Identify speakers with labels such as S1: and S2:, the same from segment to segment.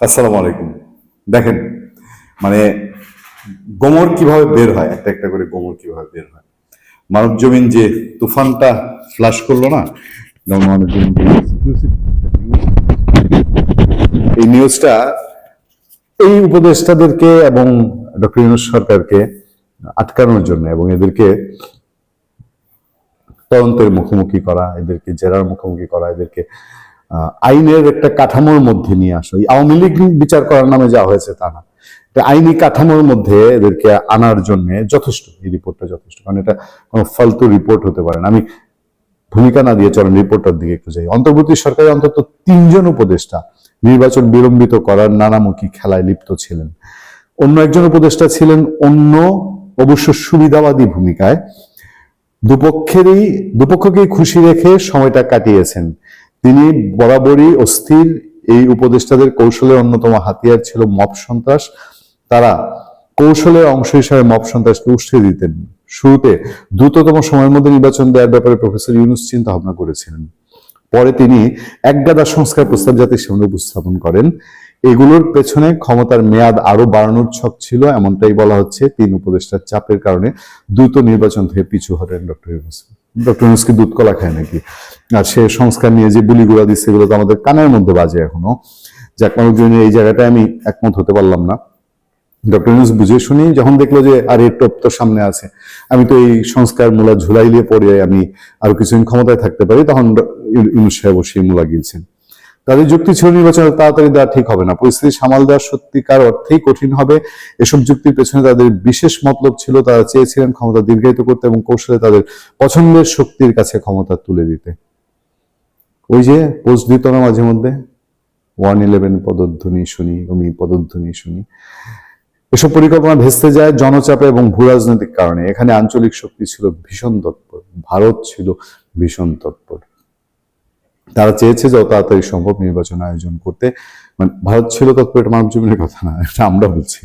S1: আসসালামু আলাইকুম। দেখেন, মানে গোমর কিভাবে বের হয়, একটা একটা করে গোমর কিভাবে বের হয়। মানব জমিন যে তুফানটা ফ্লাশ করলো না, যেমন মানব জমিন যে exclusive এই নিউজটা এই উপদেষ্টাদেরকে এবং ডক্টর ইউনূস সরকারকে আটকানোর জন্য এবং এদেরকে তদন্তের মুখোমুখি করা, এদেরকে জেরার মুখোমুখি করা, এদেরকে আইনের একটা কাঠামোর মধ্যে নিয়ে আসো। এই আওয়ামী লীগ বিচার করার নামে যা হয়েছে তা না, আইনি কাঠামোর মধ্যে এদেরকে আনার জন্য যথেষ্ট, এই রিপোর্টটা যথেষ্ট। কারণ এটা কোনো ফালতু রিপোর্ট হতে পারে না। আমি ভূমিকা না দিয়ে চলেন রিপোর্টটার দিকে একটু যাই। অন্তর্বর্তী সরকারে অন্তত 3জন উপদেষ্টা নির্বাচন বিলম্বিত করার নানামুখী খেলায় লিপ্ত ছিলেন। অন্য একজন উপদেষ্টা ছিলেন অন্য অবশ্য সুবিধাবাদী ভূমিকায়, দুপক্ষকেই খুশি রেখে সময়টা কাটিয়েছেন। তিনি বরাবরই অস্থির। এই উপদেষ্টাদের কৌশলের অন্যতম হাতিয়ার ছিল মব সন্ত্রাস। তারা কৌশলের অংশ হিসাবে মব সন্ত্রাসকে উস্কে দিতেন। শুরুতে দ্রুততম সময়ের মধ্যে নির্বাচন দেওয়ার ব্যাপারে প্রফেসর ইউনূস চিন্তা ভাবনা করেছিলেন। পরে তিনি একগাদা সংস্কার প্রস্তাব জাতির সামনে উপস্থাপন করেন। এগুলোর পেছনে ক্ষমতার মেয়াদ আরো বাড়ানোর ছক ছিল, এমনটাই বলা হচ্ছে। 3 উপদেষ্টার চাপের কারণে দ্রুত নির্বাচন থেকে পিছু হটেন ডক্টর ইউনূস। ডক্টর ইউনূস কি দুধ কলা খায় নাকি? আর সে সংস্কার নিয়ে যে বুলিগুলা দিচ্ছে, এগুলো তো আমাদের কানের মধ্যে বাজে এখনো। যাক, মানুষজনের এই জায়গাটায় আমি একমত হতে পারলাম না। ডক্টর ইউনূস বুঝে শুনি যখন দেখলো যে আর এর টপ তো সামনে আছে, আমি তো এই সংস্কার মূলা ঝুলাইলে পড়ে আমি আরো কিছুদিন ক্ষমতায় থাকতে পারি, তখন ইউনূস সাহেব বসিয়ে মূলা গিয়েছেন। তাদের যুক্তি ছিল নির্বাচন তাড়াতাড়ি দেওয়া ঠিক হবে না, পরিস্থিতি সামাল দেওয়া সত্যিকার অর্থেই কঠিন হবে। এসব যুক্তির পেছনে তাদের বিশেষ মতলব ছিল। তারা চেয়েছিলেন ক্ষমতা দীর্ঘায়িত করতে এবং কৌশলে তাদের পছন্দের শক্তির কাছে ক্ষমতা তুলে দিতে। ওই যে পোস্ট দিত না মাঝে মধ্যে, 111 পদধ্বনি শুনি, অমি পদধ্বনি শুনি। এসব পরিকল্পনা ভেস্তে যায় জনচাপে এবং ভূ রাজনৈতিক কারণে। এখানে আঞ্চলিক শক্তি ছিল ভীষণ তৎপর, ভারত ছিল ভীষণ তৎপর। তারা চেয়েছে যত তাড়াতাড়ি সম্ভব নির্বাচন আয়োজন করতে। মানে ভারত ছিল তৎপর, এটা মানব জীবনের কথা না, এটা আমরা বলছি।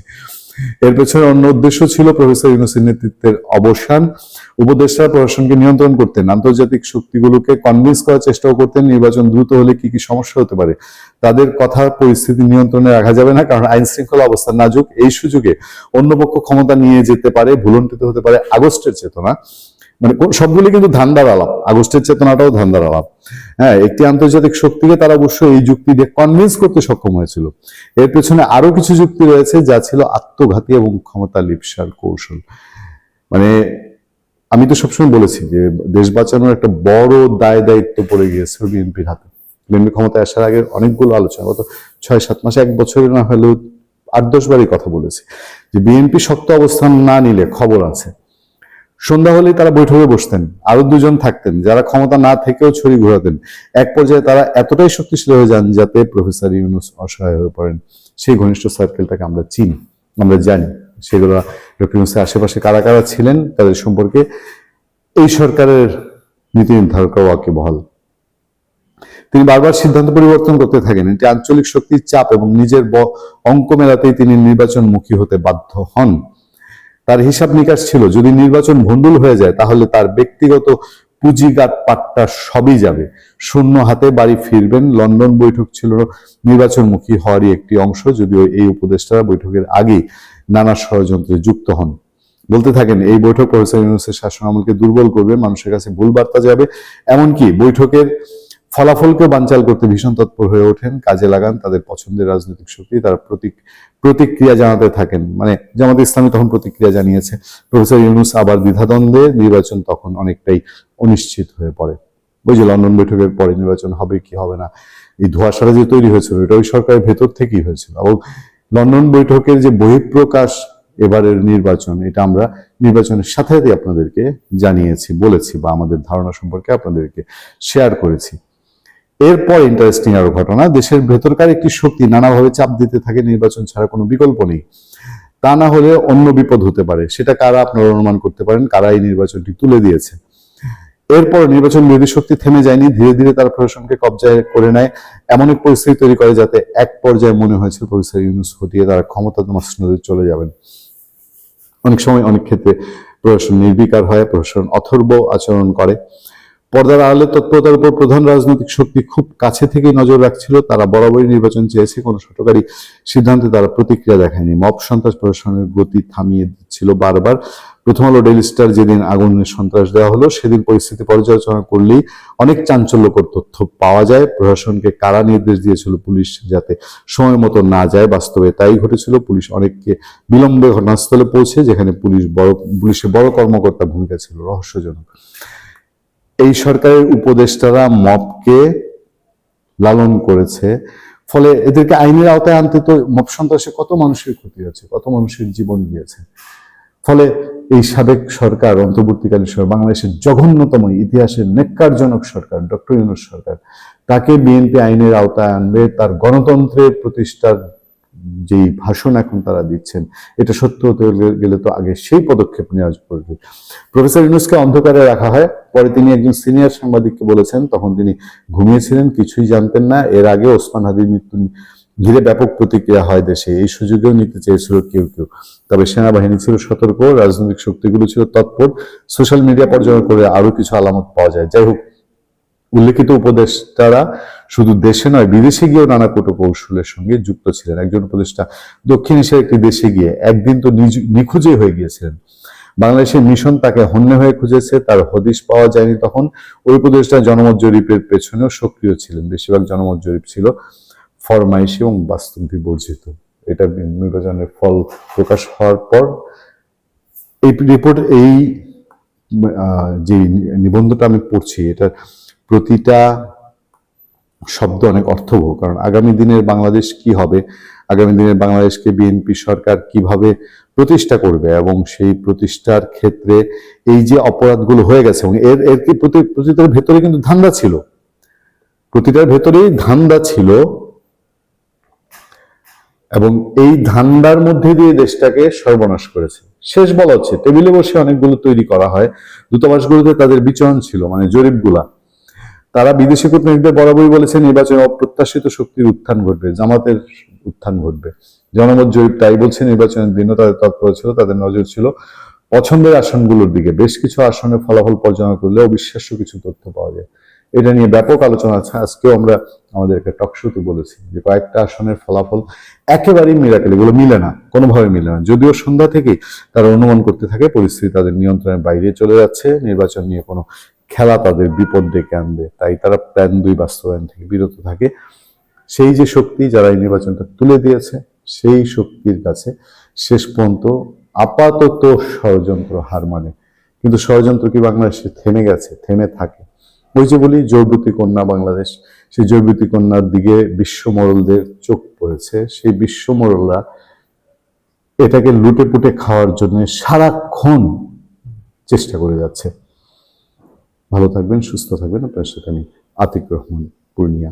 S1: এর পেছনে অন্য উদ্দেশ্য ছিল প্রফেসর ইউনূসের নেতৃত্বের অবসান। উপদেষ্টারা প্রশাসনকে নিয়ন্ত্রণ করতেন, আন্তর্জাতিক শক্তিগুলোকে কনভিন্স করার চেষ্টাও করতেন নির্বাচন দ্রুত হলে কি কি সমস্যা হতে পারে তাদের কথা পরিস্থিতি নিয়ন্ত্রণে রাখা যাবে না, কারণ আইন শৃঙ্খলা অবস্থা নাজুক। এই সুযোগে অন্য পক্ষ ক্ষমতা নিয়ে যেতে পারে, ভুলণ্ঠিত হতে পারে আগস্টের চেতনা। মানে সবগুলি কিন্তু ধান্দার আলাপ, আগস্টের চেতনাটাও ধান্দার আলাপ। হ্যাঁ, একটি আন্তর্জাতিক শক্তিকে তারা অবশ্যই এই যুক্তি দিয়ে কনভিন্স করতে সক্ষম হয়েছিল। এর পেছনে আরো কিছু যুক্তি রয়েছে যা ছিল আত্মঘাতী এবং ক্ষমতা লিপ্সার কৌশল। মানে আমি তো সবসময় বলেছি যে দেশ বাঁচানোর একটা বড় দায়িত্ব পড়ে গিয়েছে বিএনপির হাতে। বিএনপি ক্ষমতায় আসার আগে অনেকগুলো আলোচনা, গত 6-7 মাসে, 1 বছরে না হলেও 8-10 বারই কথা বলেছি যে বিএনপি শক্ত অবস্থান না নিলে খবর আছে। সন্ধ্যা হলেই তারা বৈঠকে বসতেন, আরো 2জন থাকতেন যারা ক্ষমতা না থেকেও ছড়ি ঘোরাতেন। এক পর্যায়ে তারা এতটাই শক্তিশালী হয়ে যান যাতে প্রফেসর ইউনূস অসহায় হয়ে পড়েন। সেই ঘনিষ্ঠ সার্কেলটাকে আমরা চিনি, আমরা জানি। সেগুলো ডক্টর ইউনূসের আশেপাশে কারা কারা ছিলেন তাদের সম্পর্কে এই সরকারের নীতি নির্ধারকরা ওয়াকিবহাল। তিনি বারবার সিদ্ধান্ত পরিবর্তন করতে থাকেন। এটি আঞ্চলিক শক্তির চাপ এবং নিজের অঙ্ক মেলাতেই তিনি নির্বাচনমুখী হতে বাধ্য হন। তার হিসাব নিকাশ ছিল যদি নির্বাচন ভণ্ডুল হয়ে যায় তাহলে তার ব্যক্তিগত পুঁজিগাত পাট্টা সবই যাবে, শূন্য হাতে বাড়ি ফিরবেন। লন্ডন বৈঠক ছিল নির্বাচনমুখী হওয়ারই একটি অংশ, যদিও এই উপদেষ্টারা বৈঠকের আগেই নানা ষড়যন্ত্রে যুক্ত হন। বলতে থাকেন এই বৈঠক প্রফেসর ইউনূসের শাসন আমলকে দুর্বল করবে, মানুষের কাছে ভুল বার্তা যাবে। এমনকি বৈঠকের ফলাফলকে বানচাল করতে ভীষণ তৎপর হয়ে ওঠেন, কাজে লাগান তাদের পছন্দের রাজনৈতিক শক্তি। তারা প্রতিক্রিয়া জানাতে থাকেন। মানে জামাত ইসলামী তখন প্রতিক্রিয়া জানিয়েছে, প্রফেসর ইউনূস আবার দ্বিধাদ্বন্দ্বে। নির্বাচন তখন অনেকটাই অনিশ্চিত হয়ে পড়ে। ওই যে লন্ডন বৈঠকের পরে নির্বাচন হবে কি হবে না, এই ধোঁয়াশাটা যে তৈরি হয়েছিল এটা ওই সরকারের ভেতর থেকেই হয়েছিল। এবং লন্ডন বৈঠকের যে বহিঃপ্রকাশ এবারের নির্বাচন, এটা আমরা নির্বাচনের সাথে সাথে আপনাদেরকে জানিয়েছি, বলেছি, বা আমাদের ধারণা সম্পর্কে আপনাদেরকে শেয়ার করেছি। এরপর ইন্টারেস্টিং আরো ঘটনা, দেশের ভেতরকার একটি শক্তি নানাভাবে চাপ দিতে থাকে নির্বাচন ছাড়া কোনো বিকল্প নেই, তা না হলে অন্য বিপদ হতে পারে। সেটা কারা আপনারা অনুমান করতে পারেন, কারা এই নির্বাচনটি তুলে দিয়েছে। এরপর নির্বাচন বিরোধী শক্তি থেমে যায়নি, ধীরে ধীরে তারা প্রশাসনকে কবজায় করে নেয়, এমন এক পরিস্থিতি তৈরি করে যাতে এক পর্যায়ে মনে হয়েছিল প্রফেসর ইউনূস হটিয়ে তারা ক্ষমতা মসনদে চলে যাবেন। অনেক সময় অনেক ক্ষেত্রে প্রশাসন নির্বিকার হয়, প্রশাসন অথর্ব আচরণ করে। পর্দার আড়ালে তৎপরতার উপর প্রধান রাজনৈতিক শক্তি খুব কাছে থেকে নজর রাখছিল। তারা বরাবরই নির্বাচন চেয়েছে, কোনো ছোটকারী সিদ্ধান্তে তারা প্রতিক্রিয়া দেখায়নি। মব সন্ত্রাস প্রশাসনের গতি থামিয়ে দিচ্ছিল বারবার। প্রথম আলো ডেইলি স্টার যেদিন আগুনের সন্ত্রাস দেওয়া হলো, সেদিন পরিস্থিতি পর্যালোচনা করলেই অনেক চাঞ্চল্যকর তথ্য পাওয়া যায়। প্রশাসনকে কারা নির্দেশ দিয়েছিল পুলিশ যাতে সময় মতো না যায়, বাস্তবে তাই ঘটেছিল। পুলিশ অনেককে বিলম্বে ঘটনাস্থলে পৌঁছে, যেখানে পুলিশের বড় কর্মকর্তা ভূমিকা ছিল রহস্যজনক। এই সরকারের উপদেষ্টারা মবকে লালন করেছে, ফলে এদেরকে আইনের আওতায় আনতে তো মব সন্ত্রাসে কত মানুষের ক্ষতি হয়েছে, কত মানুষের জীবন গিয়েছে। ফলে এই সাবেক সরকার, অন্তর্বর্তীকালীন সরকার, বাংলাদেশের জঘন্যতম ইতিহাসের নেক্কারজনক সরকার ডক্টর ইউনূস সরকার, তাকে বিএনপি আইনের আওতায় আনবে। তার গণতন্ত্রের প্রতিষ্ঠার যেই ভাষণ এখন তারা দিচ্ছেন, এটা সত্য হতে গেলে তো আগে সেই পদক্ষেপ নেওয়া পড়বে। প্রফেসর ইউনূসকে অন্ধকারে রাখা হয়, পরে তিনি একজন সিনিয়র সাংবাদিককে বলেছেন, তখন তিনি ঘুমিয়েছিলেন, কিছুই জানতেন না। এর আগে ওসমান হাদির মৃত্যু ঘিরে ব্যাপক প্রতিক্রিয়া হয় দেশে, এই সুযোগেও নিতে চেয়েছিল কেউ কেউ। তবে সেনাবাহিনী ছিল সতর্ক, রাজনৈতিক শক্তিগুলো ছিল তৎপর, সোশ্যাল মিডিয়া পর্যালোচনা করে আরো কিছু আলামত পাওয়া যায়। যাই হোক, উল্লেখিত উপদেষ্টারা শুধু দেশে নয়, বিদেশে গিয়েও নানা কৌশলের সঙ্গে যুক্ত ছিলেন। একজন উপদেষ্টা দক্ষিণ এশিয়ার একটি দেশে গিয়ে একদিন তো নিখোঁজই হয়ে গিয়েছিলেন। বাংলাদেশের মিশন তাকে হন্যে হয়ে খুঁজেছে, তার হদিশ পাওয়া যায়নি। তখন ওই উপদেষ্টা জনমত জরিপের পেছনেও সক্রিয় ছিলেন। বেশিরভাগ জনমত জরিপ ছিল ফরমাইশি এবং বাস্তব বিবর্জিত। এটা নির্বাচনের ফল প্রকাশ হওয়ার পর এই রিপোর্ট, এই যে নিবন্ধটা আমি পড়ছি, এটা প্রতিটা শব্দ অনেক অর্থবহ। কারণ আগামী দিনের বাংলাদেশ কি হবে, আগামী দিনের বাংলাদেশকে বিএনপি সরকার কিভাবে প্রতিষ্ঠা করবে, এবং সেই প্রতিষ্ঠার ক্ষেত্রে এই যে অপরাধগুলো হয়ে গেছে, এবং এর কি প্রতিটার ভেতরে কিন্তু ধান্দা ছিল, প্রতিটার ভেতরেই ধান্দা ছিল, এবং এই ধান্দার মধ্যে দিয়ে দেশটাকে সর্বনাশ করেছে। শেষ বলা হচ্ছে, টেবিলে বসে অনেকগুলো তৈরি করা হয়, দূতাবাসগুলোতে তাদের বিচরণ ছিল, মানে জরিপগুলা। তারা বিদেশি কূটনীতিকদের বরাবরই বলেছে নির্বাচনে অপ্রত্যাশিত শক্তির উত্থান ঘটবে, জামাতের উত্থান ঘটবে। জনমত জরিপ তাই বলছে। নির্বাচনের দিনও তাদের তৎপর ছিল, তাদের নজর ছিল পছন্দের আসনগুলোর দিকে। বেশ কিছু আসনের ফলাফল পর্যালোচনা করলে অবিশ্বাস্য কিছু তথ্য পাওয়া যায়। এটা নিয়ে ব্যাপক আলোচনা আছে। আজকেও আমরা আমাদের একটা টকশোতে বলেছি যে কয়েকটা আসনের ফলাফল একেবারেই মিরাকেল, এগুলো মিলে না, কোনোভাবে মিলে না। যদিও সন্ধ্যা থেকেই তারা অনুমান করতে থাকে পরিস্থিতি তাদের নিয়ন্ত্রণের বাইরে চলে যাচ্ছে, নির্বাচন নিয়ে কোনো খেলা তাদের বিপদ ডেকে আনবে, তাই তারা প্ল্যান 2 বাস্তবায়ন থেকে বিরত থাকে। সেই যে শক্তি যারা এই নির্বাচনটা তুলে দিয়েছে, সেই শক্তির কাছে শেষ পর্যন্ত আপাতত ষড়যন্ত্র হার মানে। কিন্তু ষড়যন্ত্র কি বাংলাদেশে থেমে গেছে? থেমে থাকে। ওই যে বলি, জৈবতী কন্যা বাংলাদেশ, সেই জৈবতী কন্যার দিকে বিশ্ব মোড়লদের চোখ পড়েছে। সেই বিশ্ব মোড়লরা এটাকে লুটে পুটে খাওয়ার জন্য সারাক্ষণ চেষ্টা করে যাচ্ছে। ভালো থাকবেন, সুস্থ থাকবেন। আপনার সাথে আমি আতিক রহমান, পূর্ণিয়া।